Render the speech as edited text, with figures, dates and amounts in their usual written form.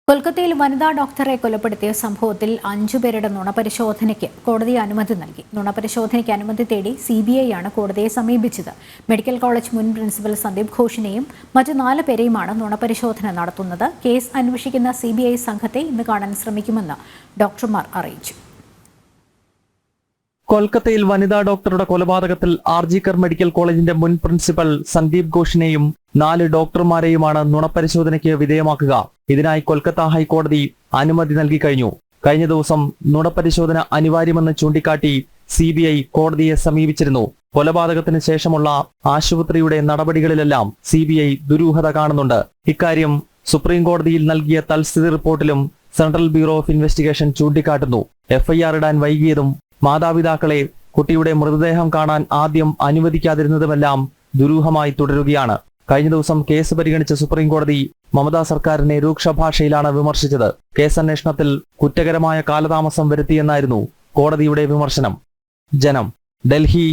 കൊൽക്കത്തയിൽ വനിതാ ഡോക്ടറെ കൊലപ്പെടുത്തിയ സംഭവത്തിൽ 5 പേരുടെ നുണപരിശോധനയ്ക്ക് കോടതി അനുമതി നൽകി. നുണപരിശോധനയ്ക്ക് അനുമതി തേടി CBI ആണ് കോടതിയെ സമീപിച്ചത്. മെഡിക്കൽ കോളേജ് മുൻ പ്രിൻസിപ്പൽ സന്ദീപ് ഘോഷിനെയും മറ്റ് 4 പേരെയുമാണ് നുണപരിശോധന നടത്തുന്നത്. കേസ് അന്വേഷിക്കുന്ന CBI സംഘത്തെ ഇന്ന് കാണാൻ ശ്രമിക്കുമെന്ന് ഡോക്ടർമാർ അറിയിച്ചു. കൊൽക്കത്തയിൽ വനിതാ ഡോക്ടറുടെ കൊലപാതകത്തിൽ ആർജിക്കർ മെഡിക്കൽ കോളേജിന്റെ മുൻ പ്രിൻസിപ്പൽ സന്ദീപ് ഘോഷിനെയും 4 ഡോക്ടർമാരെയുമാണ് നുണപരിശോധനയ്ക്ക് വിധേയമാക്കുക. ഇതിനായി കൊൽക്കത്ത ഹൈക്കോടതി അനുമതി നൽകി കഴിഞ്ഞു. കഴിഞ്ഞ ദിവസം നുണപരിശോധന അനിവാര്യമെന്ന് ചൂണ്ടിക്കാട്ടി CBI കോടതിയെ സമീപിച്ചിരുന്നു. കൊലപാതകത്തിന് ശേഷമുള്ള ആശുപത്രിയുടെ നടപടികളിലെല്ലാം CBI ദുരൂഹത കാണുന്നുണ്ട്. ഇക്കാര്യം സുപ്രീം കോടതിയിൽ നൽകിയ തൽസ്ഥിതി റിപ്പോർട്ടിലും സെൻട്രൽ ബ്യൂറോ ഓഫ് ഇൻവെസ്റ്റിഗേഷൻ ചൂണ്ടിക്കാട്ടുന്നു. FIR ഇടാൻ വൈകിയതും മാതാപിതാക്കളെ കുട്ടിയുടെ മൃതദേഹം കാണാൻ ആദ്യം അനുവദിക്കാതിരുന്നതുമെല്ലാം ദുരൂഹമായി തുടരുകയാണ്. കഴിഞ്ഞ ദിവസം കേസ് പരിഗണിച്ച സുപ്രീം കോടതി മമതാ സർക്കാരിനെ രൂക്ഷ ഭാഷയിലാണ് വിമർശിച്ചത്. കേസന്വേഷണത്തിൽ കുറ്റകരമായ കാലതാമസം വരുത്തിയെന്നായിരുന്നു കോടതിയുടെ വിമർശനം. ജനം, ഡൽഹി.